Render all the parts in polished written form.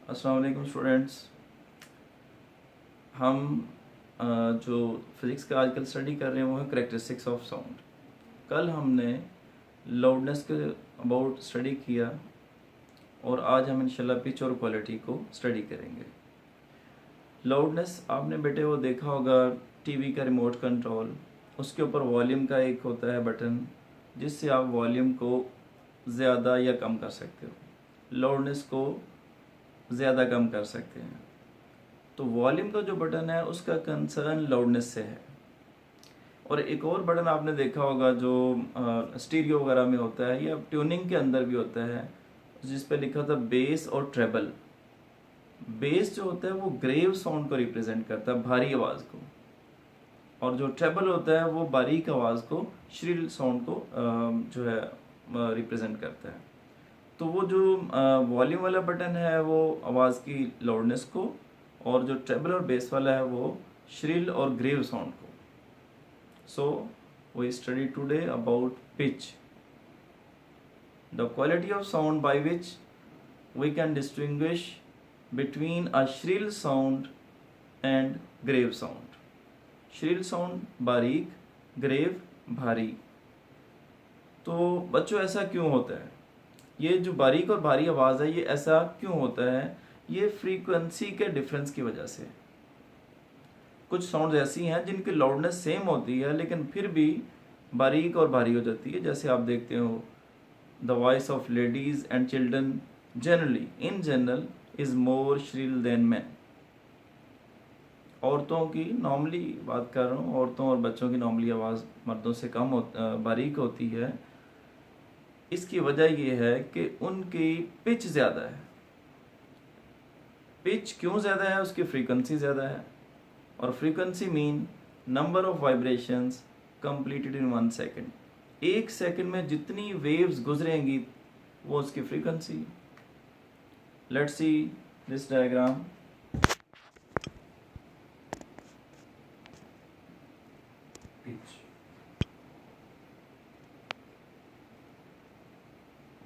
अस्सलाम वालेकुम स्टूडेंट्स। हम जो फिज़िक्स का आजकल स्टडी कर रहे हैं वो है करेक्टरिस्टिक्स ऑफ साउंड। कल हमने लाउडनेस के अबाउट स्टडी किया और आज हम इंशाल्लाह पिच और क्वालिटी को स्टडी करेंगे। लाउडनेस आपने बेटे वो देखा होगा टीवी का रिमोट कंट्रोल, उसके ऊपर वॉल्यूम का एक होता है बटन जिससे आप वॉल्यूम को ज़्यादा या कम कर सकते हो, लाउडनेस को ज़्यादा कम कर सकते हैं। तो वॉल्यूम का जो बटन है उसका कंसर्न लाउडनेस से है। और एक और बटन आपने देखा होगा जो स्टीरियो वगैरह में होता है या ट्यूनिंग के अंदर भी होता है, जिस पे लिखा था बेस और ट्रेबल। बेस जो होता है वो ग्रेव साउंड को रिप्रेजेंट करता है, भारी आवाज़ को, और जो ट्रेबल होता है वो बारीक आवाज़ को, श्रिल साउंड को जो है रिप्रेजेंट करता है। तो वो जो वॉल्यूम वाला बटन है वो आवाज़ की लाउडनेस को, और जो ट्रेबल और बेस वाला है वो श्रिल और ग्रेव साउंड को। So we study today about pitch, the quality of sound by which we can distinguish between a shrill sound and grave sound. Shrill sound बारीक, ग्रेव भारी। तो बच्चों ऐसा क्यों होता है? ये जो बारीक और भारी आवाज़ है ये ऐसा क्यों होता है? ये फ्रीक्वेंसी के डिफरेंस की वजह से। कुछ साउंड्स ऐसी हैं जिनकी लाउडनेस सेम होती है लेकिन फिर भी बारीक और भारी हो जाती है। जैसे आप देखते हो the voice of ladies and children generally in general is more shrill than man. औरतों की नॉर्मली बात कर रहा हूँ, औरतों और बच्चों की नॉर्मली आवाज़ मर्दों से कम बारीक होती है। इसकी वजह यह है कि उनकी पिच ज़्यादा है। पिच क्यों ज़्यादा है? उसकी फ्रीक्वेंसी ज़्यादा है, और frequency mean number of vibrations completed in 1 second. 1 second में जितनी वेव्स गुजरेंगी वो उसकी frequency. Let's see this diagram.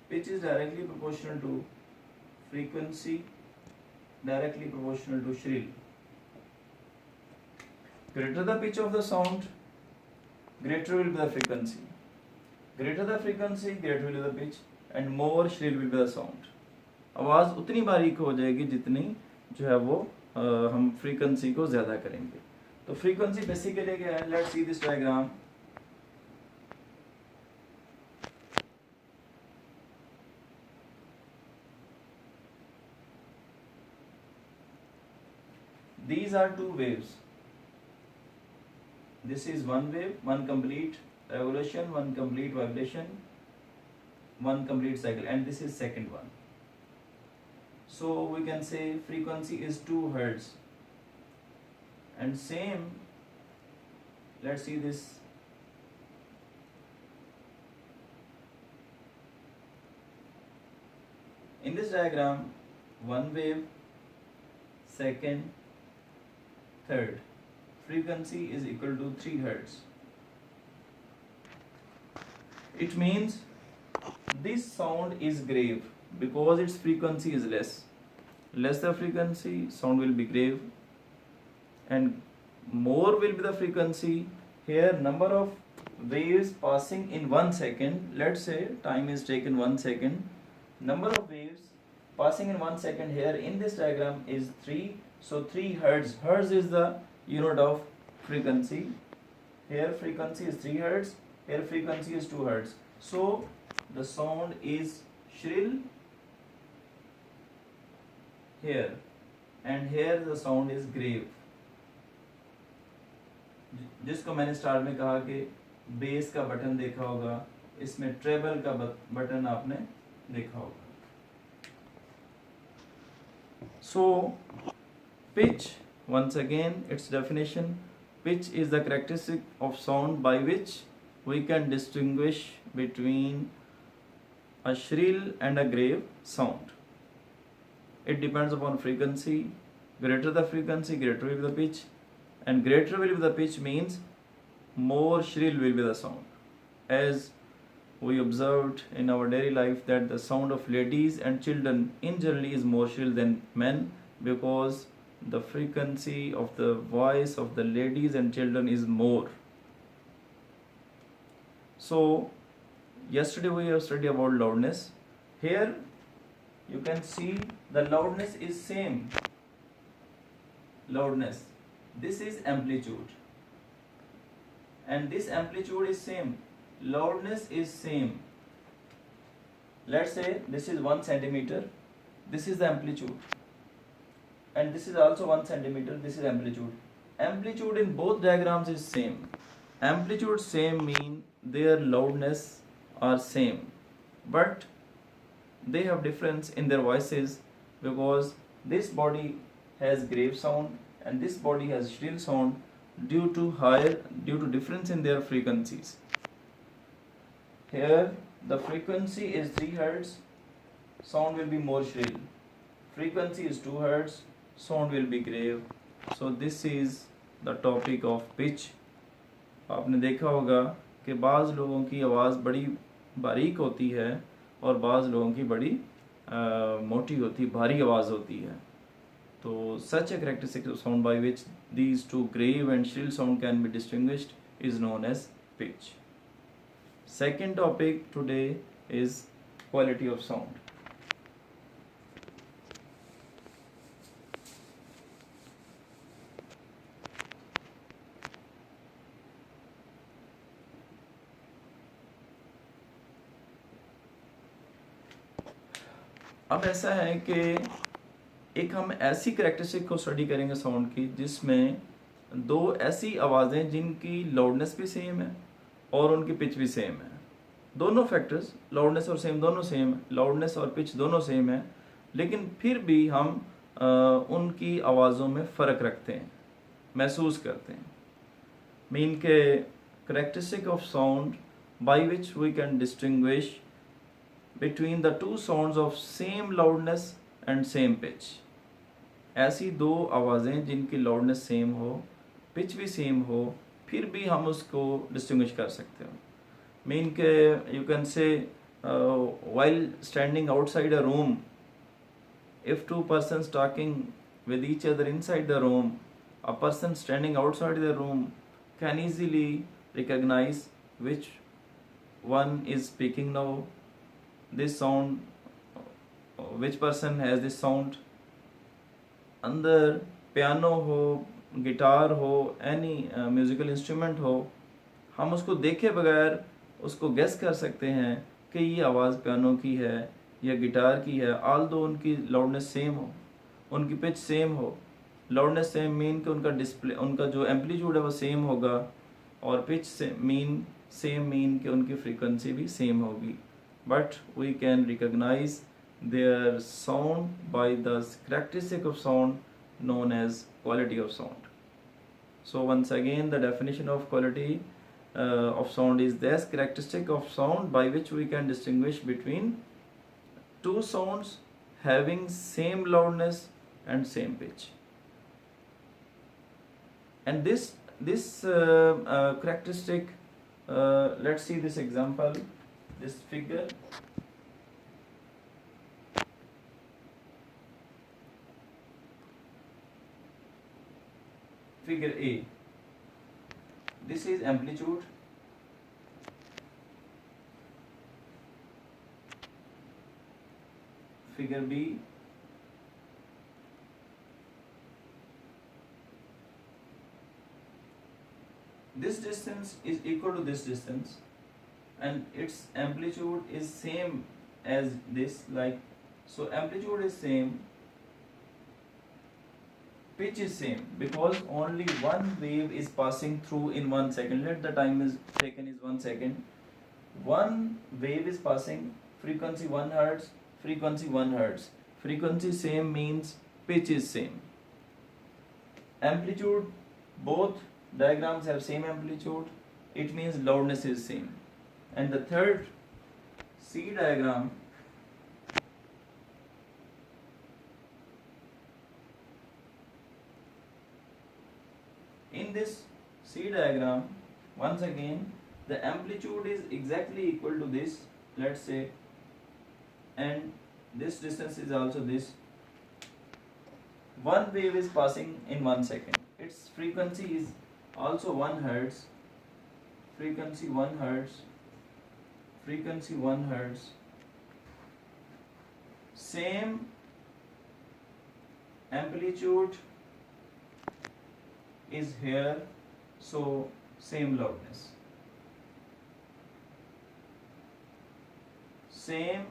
Pitch is directly proportional to frequency, directly proportional to shrill. Greater the pitch of the sound, greater will be the frequency. Greater the frequency, greater will be the pitch, and more shrill will be the sound. आवाज़ उतनी बारीक हो जाएगी जितनी जो है वो हम फ्रीक्वेंसी को ज़्यादा करेंगे। तो फ्रीक्वेंसी बेसिकली क्या है? Let's see this diagram. These are two waves. This is one wave, one complete revolution, one complete vibration, one complete cycle, and this is second one. So we can say frequency is 2 Hertz. And same, let's see this. In this diagram, one wave, second, third. Frequency is equal to 3 Hertz. It means this sound is grave because its frequency is less. Less the frequency, sound will be grave, and more will be the frequency. Here number of waves passing in 1 second, let's say time is taken 1 second. Number of waves passing in 1 second here in this diagram is 3. So 3 Hertz. Hertz is the unit of frequency. Here frequency is 3 Hertz. Here frequency is 2 Hertz. So the sound is shrill here, and here the sound is grave. जिसको मैंने start में कहा कि base का button देखा होगा, इसमें treble का बटन आपने देखा होगा। So pitch, once again its definition, pitch is the characteristic of sound by which we can distinguish between a shrill and a grave sound. It depends upon frequency. Greater the frequency, greater will be the pitch, and greater will be the pitch means more shrill will be the sound. As we observed in our daily life that the sound of ladies and children in general is more shrill than men, because the frequency of the voice of the ladies and children is more. So yesterday we have studied about loudness. Here you can see the loudness is same. Loudness, this is amplitude, and this amplitude is same. Loudness is same. Let's say this is 1 centimeter, this is the amplitude, and this is also 1 centimeter, this is amplitude. Amplitude in both diagrams is same. Amplitude same mean their loudness are same, but they have difference in their voices, because this body has grave sound and this body has shrill sound due to difference in their frequencies. Here the frequency is 3 Hz, sound will be more shrill. Frequency is 2 Hz, sound will be grave. So this is the topic of pitch. आपने देखा होगा कि बाज़ लोगों की आवाज़ बड़ी बारीक होती है और बाज़ लोगों की बड़ी मोटी होती, भारी आवाज़ होती है. तो such a characteristic of sound by which these two grave and shrill sound can be distinguished is known as pitch. Second topic today is quality of sound. अब ऐसा है कि एक हम ऐसी कैरेक्टरिस्टिक को स्टडी करेंगे साउंड की जिसमें दो ऐसी आवाज़ें जिनकी लाउडनेस भी सेम है और उनकी पिच भी सेम है. दोनों फैक्टर्स, लाउडनेस और सेम दोनों सेम है, लाउडनेस और पिच दोनों सेम है, लेकिन फिर भी हम उनकी आवाज़ों में फ़र्क रखते हैं, महसूस करते हैं. मीन के characteristic of sound by which we can distinguish between the two sounds of same loudness and same pitch. ऐसी दो आवाज़ें जिनकी लाउडनेस सेम हो, पिच भी सेम हो, फिर भी हम उसको डिस्टिंग्विश कर सकते हो. मीन के you can say while standing outside a room, if two persons talking with each other inside the room, a person standing outside the room can easily recognize which one is speaking now, this sound, which person has this sound. अंदर piano हो, guitar हो, any musical instrument हो, हम उसको देखे बगैर उसको guess कर सकते हैं कि ये आवाज़ पियानो की है या गिटार की है, ऑल्दो उनकी लाउडनेस सेम हो, उनकी पिच सेम हो. लाउडनेस सेम मीन कि उनका डिस्प्ले, उनका जो एम्पलीट्यूड है वो सेम होगा, और पिच सेम मीन कि उनकी फ्रीक्वेंसी भी सेम होगी. But we can recognise their sound by the characteristic of sound known as quality of sound. So once again, the definition of quality of sound is this characteristic of sound by which we can distinguish between two sounds having same loudness and same pitch. And this characteristic, let's see this example, this figure. Figure A. This is amplitude. Figure B. This distance is equal to this distance, and its amplitude is same as this, like so. Amplitude is same, pitch is same, because only one wave is passing through in 1 second. Let the time is taken is 1 second. One wave is passing, frequency 1 Hz, frequency 1 Hz. Frequency same means pitch is same. Amplitude, both diagrams have same amplitude, it means loudness is same. And the third C diagram, in this C diagram, once again the amplitude is exactly equal to this, let's say, and this distance is also this. One wave is passing in 1 second. Its frequency is also 1 hertz. Frequency 1 hertz. Frequency 1 hertz. Same amplitude is here, so same loudness. Same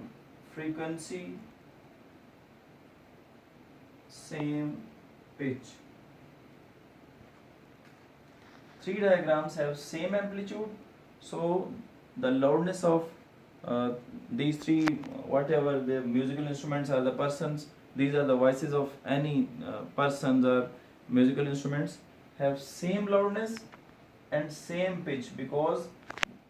frequency, same pitch. Three diagrams have same amplitude, so the loudness of these three, whatever the musical instruments are, the persons, these are the voices of any persons or musical instruments, have same loudness and same pitch, because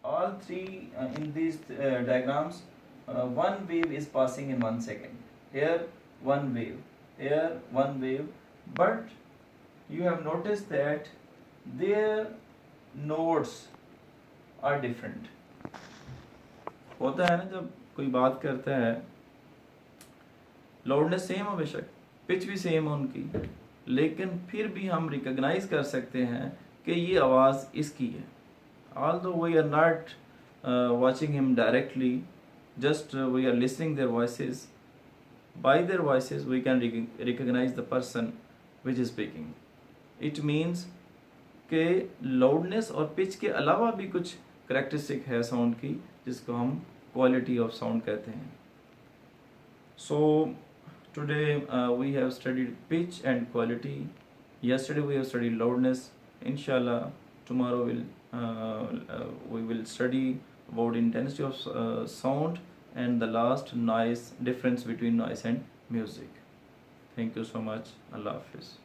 all three in these diagrams, one wave is passing in 1 second. Here one wave, here one wave, but you have noticed that their notes are different. होता है ना, जब कोई बात करता है, loudness same हो बेशक, पिच भी सेम है उनकी, लेकिन फिर भी हम रिकॉग्नाइज कर सकते हैं कि ये आवाज़ इसकी है. Although we are not watching him directly, just we are listening their voices. By their voices we can recognize the person which is speaking. It means कि loudness और pitch के अलावा भी कुछ characteristic है sound की, जिसको हम quality of sound कहते हैं. So today we have studied pitch and quality. Yesterday we have studied loudness. Inshallah tomorrow we will study about intensity of sound and the last noise, difference between noise and music. Thank you so much. Allah Hafiz.